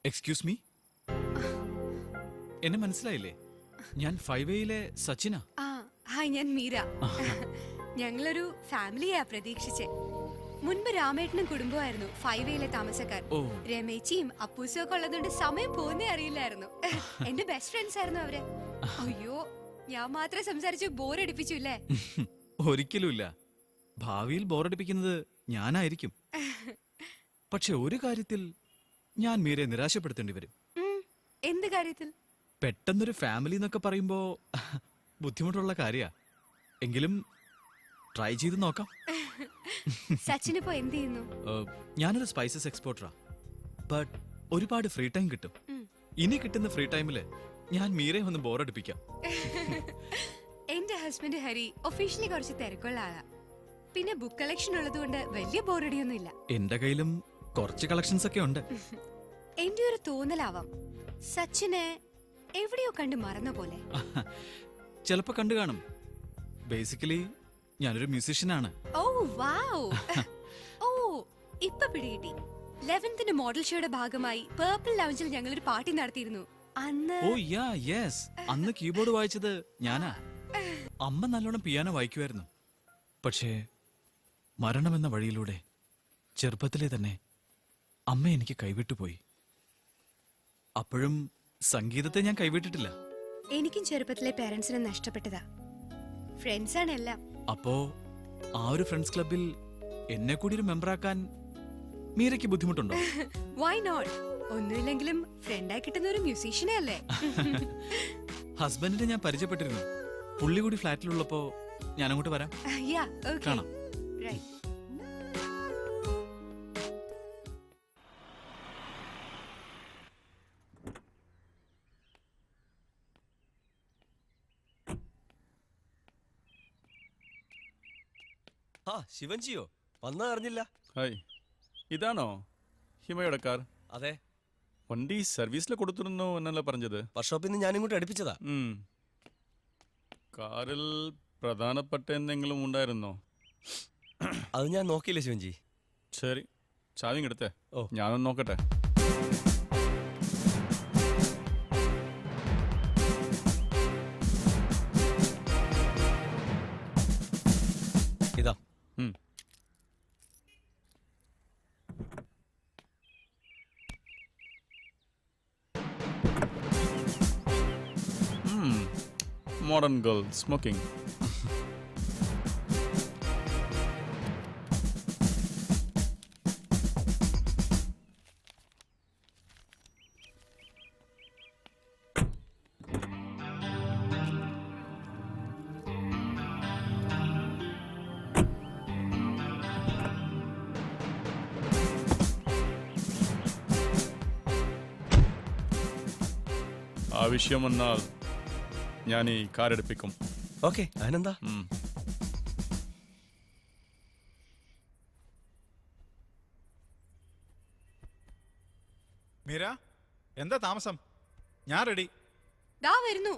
Excuse me, എന്നെ മനസ്സിലായില്ലേ? ഞാൻ 5Aയിലെ സച്ചിനാ. ഹായ്, ഞാൻ മീര. ഞങ്ങളൊരു ഫാമിലിയാ പ്രതീക്ഷിച്ചേ. മുൻപ് രാമേട്ടനും കുടുംബമായിരുന്നു 5Aയിലെ താമസക്കാർ. രമേച്ചിയും അപ്പൂസും ഒക്കെ ഉള്ളതുകൊണ്ട് സമയം പോകുന്നേ അറിയില്ലായിരുന്നു. എന്റെ ബെസ്റ്റ് ഫ്രണ്ട്സ് ആയിരുന്നു അവര്. അയ്യോ, ഞാൻ മാത്രം സംസാരിച്ച് ബോറടിപ്പിച്ചു അല്ലേ? ഒരിക്കലുമില്ല. ഭാവിയിൽ ബോറടിപ്പിക്കുന്നത് ഞാനായിരിക്കും. പക്ഷെ ഒരു കാര്യത്തിൽ ഞാൻ മീരെ നിരാശപ്പെടുത്തേണ്ടി വരും. എന്ത് കാര്യത്തിൽ? പെട്ടെന്നൊരു ഫാമിലി എന്നൊക്കെ പറയുമ്പോ ബുദ്ധിമുട്ടുള്ള കാര്യാ. എങ്കിലും ട്രൈ ചെയ്ത് നോക്കാം. സച്ചിനിപ്പോ എന്ത് ചെയ്യുന്നു? ഞാനൊരു സ്പൈസസ് എക്സ്പോർട്ടറാ. ബട്ട് ഒരുപാട് ഫ്രീ ടൈം കിട്ടും. ഇനി കിട്ടുന്ന ഫ്രീ ടൈമില് ഞാൻ മീരെ ഒന്ന് ബോറടിപ്പിക്കാം. എന്റെ ഹസ്ബൻഡ് ഹരി ഒഫീഷ്യലി കുറച്ച് തിരക്കുള്ള ആളാ. പിന്നെ ബുക്ക് കളക്ഷൻ ഉള്ളതുകൊണ്ട് വലിയ ബോറടിയൊന്നും ഇല്ല. എന്റെ കയ്യിലും കുറച്ച് കളക്ഷൻസ് ഒക്കെ ഉണ്ട്. എന്റെ ഒരു തോന്നലാവാം, സച്ചിനെ എവിടെയോ കണ്ട് മറന്ന പോലെ. ചിലപ്പോ കണ്ടു കാണും. ബേസിക്കലി ഞാനൊരു മ്യൂസീഷ്യനാണ്. ഓ വാവ്. ഓ, ഇപ്പൊ പിടികിട്ടി. 11th മോഡൽ ഷോയുടെ ഭാഗമായി പേർപ്പിൾ ലൗഞ്ചിൽ ഞങ്ങളൊരു പാർട്ടി നടത്തിയിരുന്നു. അന്ന് ഓ യാ യെസ്, അന്ന് കീബോർഡ് വായിച്ചത് ഞാനാ. അമ്മ നല്ലോണം പിയാനോ വായിക്കുമായിരുന്നു. പക്ഷേ മരണമെന്ന വഴിയിലൂടെ ചെറുപ്പത്തിലെ തന്നെ അമ്മ എനിക്ക് കൈവിട്ടുപോയി. അപ്പോഴും സംഗീതത്തെ ഞാൻ കൈവിട്ടിട്ടില്ല. എനിക്കും ചെറുപ്പത്തിലെ പേരൻസിനെ നഷ്ടപ്പെട്ടതാ. ഫ്രണ്ട്സാണ് എല്ലാം. അപ്പോ ആ ഒരു ഫ്രണ്ട്സ് ക്ലബിൽ എന്നെ കൂടി ഒരു മെമ്പറാക്കാൻ മീരയ്ക്ക് ബുദ്ധിമുട്ടുണ്ടോ? Why not? ഒന്നുമില്ലെങ്കിലും ഫ്രണ്ടായി കിട്ടുന്ന ഒരു മ്യൂസീഷ്യനെ അല്ലേ? ഹസ്ബൻഡിനെ ഞാൻ പരിചയപ്പെട്ടിരുന്നു. പുള്ളി കൂടി ഫ്ലാറ്റിലുള്ളപ്പോ ഞാൻ അങ്ങോട്ട് വരാം. കാണാം. ശിവൻജിയോ വന്നാ അറിഞ്ഞില്ല. ഹായ്, ഇതാണോ ഹിമയുടെ കാർ? അതെ. വണ്ടി സർവീസിൽ കൊടുത്തിരുന്നു എന്നല്ല പറഞ്ഞത്? വർക്ക്ഷോപ്പിൽ നിന്ന് ഞാൻ ഇങ്ങോട്ട് അടുപ്പിച്ചതാ. കാറിൽ പ്രധാനപ്പെട്ട എന്തെങ്കിലും ഉണ്ടായിരുന്നോ? അത് ഞാൻ നോക്കിയില്ല ശിവൻജി. ശരി, ചാവിങ് എടുത്തേ. ഓ, ഞാനൊന്ന് നോക്കട്ടെ. ഇതാ. Modern girl smoking. ആവശ്യം വന്നാൽ ഞാൻ ഈ കാർ എടുപ്പിക്കും. ഓക്കെ, അതിനെന്താ? മീര, എന്താ താമസം? ഞാൻ റെഡി. ദാ വരുന്നു.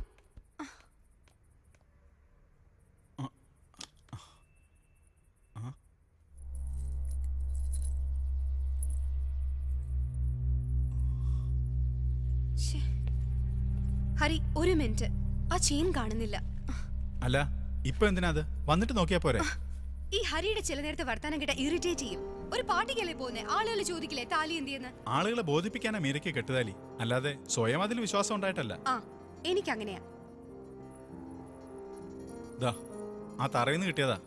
ഹരി, ഒരു മിനിറ്റ്. ആ ചെയിൻ കാണുന്നില്ല. അല്ല, ഇപ്പൊ എന്തിനാ അത്? വന്നിട്ട് നോക്കിയാ പോരെ? ഈ ഹരിയുടെ ചില നേരത്തെ വർത്താനം കേട്ട ഇറിറ്റേറ്റ് ചെയ്യും. ഒരു പാർട്ടിക്കല്ലേ പോകുന്നേ, ആളുകൾ ചോദിക്കില്ലേ താലി എന്തിയെന്ന്? ആളുകളെ ബോധിപ്പിക്കാനാ മീരയ്ക്ക് കെട്ടുതാലി, അല്ലാതെ സ്വയം അതിൽ വിശ്വാസം ഉണ്ടായിട്ടല്ല. എനിക്കങ്ങനെയാ. ദാ, ആ തറയിന്ന് കിട്ടിയതാ.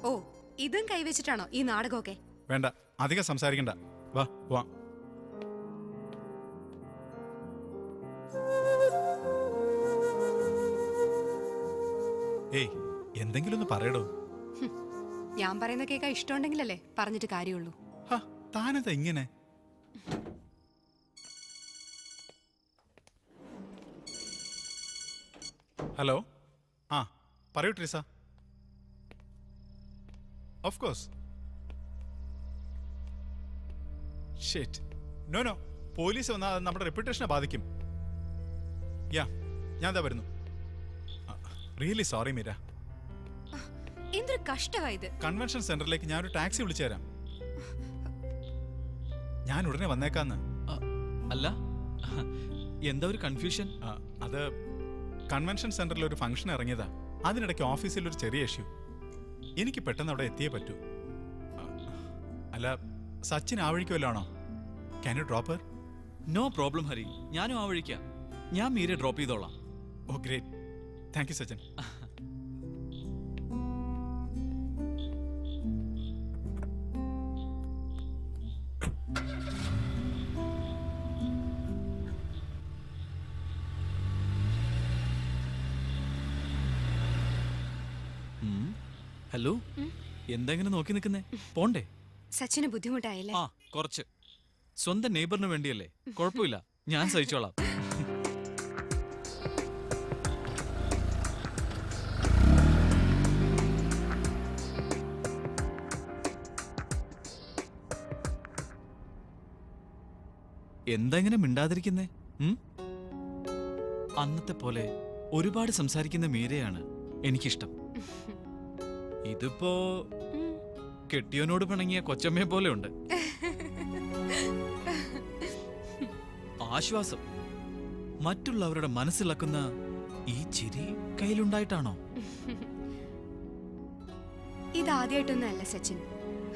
ഓ, ഇതും കൈവച്ചിട്ടാണോ ഈ നാടകമൊക്കെ? വേണ്ട, അധികം സംസാരിക്കണ്ട. വാ വാ. ഏയ്, എന്തെങ്കിലും ഒന്ന് പറയടോ. ഞാൻ പറയുന്ന കേൾക്കാൻ ഇഷ്ടമുണ്ടെങ്കിലല്ലേ പറഞ്ഞിട്ട് കാര്യമുള്ളൂ. താനെന്താ ഇങ്ങനെ? ഹലോ, പറയൂ Treesa. Of course. Shit, no police വന്നാൽ അത് നമ്മുടെ റെപ്യൂട്ടേഷനെ ബാധിക്കും. ഞാൻ ദാ വരുന്നു. Really sorry Meera. എന്തൊരു കഷ്ടമായത്. കൺവെൻഷൻ സെന്ററിലേക്ക് ഞാനൊരു ടാക്സി വിളിച്ചു തരാം. ഞാൻ ഉടനെ വന്നേക്കാന്ന്. അല്ല എന്താ ഒരു കൺഫ്യൂഷൻ? അത് കൺവെൻഷൻ സെന്ററിൽ ഒരു ഫംഗ്ഷൻ ഇറങ്ങിയതാ. അതിനിടയ്ക്ക് ഓഫീസിൽ ഒരു ചെറിയ ഇഷ്യൂ. എനിക്ക് പെട്ടെന്ന് അവിടെ എത്തിയേ പറ്റൂ. അല്ല, സച്ചിൻ ആ വഴിക്ക് വല്ലാണോ? Can you drop her? No problem Hari, ഞാനും ആ വഴിക്കാം. ഞാൻ മീരെ ഡ്രോപ്പ് ചെയ്തോളാം. Oh great, thank you Sachin. Hello, എന്തെങ്ങനെ നോക്കി നിൽക്കുന്നേ? പോണ്ടേ? സച്ചിന് ബുദ്ധിമുട്ടായില്ലേ? ആ, കുറച്ച്. സ്വന്തം നെയ്ബറിന് വേണ്ടിയല്ലേ? കുഴപ്പമില്ല, ഞാൻ സഹിച്ചോളാം. എന്തെങ്ങനെ മിണ്ടാതിരിക്കുന്നേ? അന്നത്തെ പോലെ ഒരുപാട് സംസാരിക്കുന്ന മീരയാണ് എനിക്കിഷ്ടം. ഇതിപ്പോ കെട്ടിയോനോട് പിണങ്ങിയ കൊച്ചമ്മയെ പോലെ ഉണ്ട്. ആശ്വാസം മറ്റുള്ളവരുടെ മനസ്സിളക്കുന്ന ഈ ചിരി കയ്യിലുണ്ടായിട്ടാണോ? ഇതാദ്യമായിട്ടൊന്നല്ല സച്ചിൻ,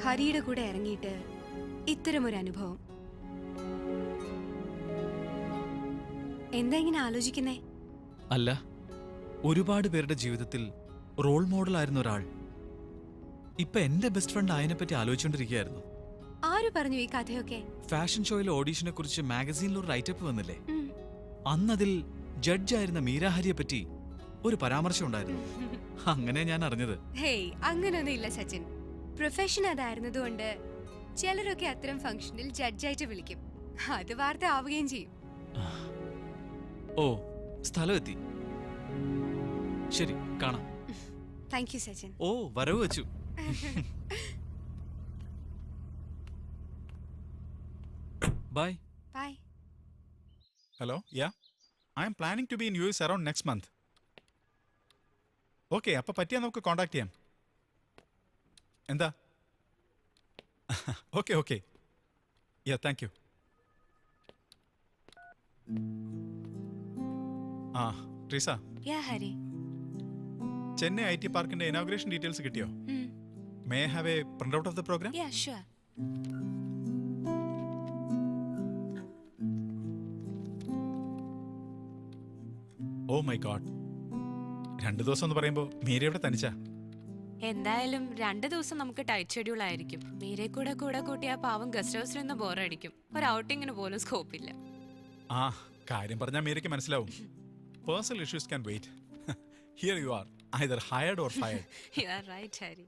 ഹരിയുടെ കൂടെ ഇറങ്ങിയിട്ട് ഇത്തരമൊരു അനുഭവം. എന്താ ഇങ്ങനെ ആലോചിക്കുന്നേ? അല്ല, ഒരുപാട് പേരുടെ ജീവിതത്തിൽ റോൾ മോഡൽ ആയിരുന്ന ഒരാൾ ഇപ്പൊ എന്റെ ബെസ്റ്റ് ഫ്രണ്ട് ആയതിനെ പറ്റി ആലോചിച്ചുകൊണ്ടിരിക്കുകയായിരുന്നു. ആര് പറഞ്ഞു ഈ കഥയൊക്കെ? ഫാഷൻ ഷോയിലെ ഓഡീഷനെ കുറിച്ച് മാഗസീനിൽ ഒരു റൈറ്റപ്പ് വന്നില്ലേ? ഉം. അന്നതിൽ ജഡ്ജായിരുന്ന മീരാഹരിയെ പറ്റി ഒരു പരാമർശം ഉണ്ടായിരുന്നു. അങ്ങനെ ഞാൻ അറിഞ്ഞത്. ഹേയ്, അങ്ങനൊന്നും ഇല്ല സച്ചിൻ. പ്രൊഫഷൻ അതായിരുന്നതുകൊണ്ട് ചിലരൊക്കെ അത്തരം ഫംഗ്ഷനിൽ ജഡ്ജായിട്ട് വിളിക്കും. അത് വാർത്ത ആവുകയും ചെയ്യും. ഓ, സ്ഥലം എത്തി. ശരി, കാണാം. Thank you Sachin. ഓ, വരവ് വെച്ചു. Bye. Bye. Hello, yeah, I am planning to be in US around next month. Okay, അപ്പൊ പറ്റിയാൽ നമുക്ക് കോണ്ടാക്ട് ചെയ്യാം. എന്താ? Okay okay, yeah, thank you. ആ, ട്രീസ, യാ ഹരി. ചെന്നൈ IT പാർക്കിന്റെ ഇനോഗ്രേഷൻ ഡീറ്റെയിൽസ് കിട്ടിയോ? May I have a print out of the program? Yeah, sure. Oh my god, 2 ദിവസം എന്ന് പറയുമ്പോ മീര ഇവിടെ തനിച്ചാ? എന്തായാലും 2 ദിവസം നമുക്ക് ടൈറ്റ് ഷെഡ്യൂൾ ആയിരിക്കും. മീരെ കൂടെ കൂട്ടിയാ പാവം ഗസ്റ്റ് ഹൗസിൽ നിന്ന് ബോറടിക്കും. ഒരു ഔട്ടിങ്ങിന് പോലും സ്കോപ്പ് ഇല്ല. ആ, കാര്യം പറഞ്ഞാൽ മീരയ്ക്ക് മനസ്സിലാവും. Personal issues can wait. Here you are, either hired or fired. You are right, Harry.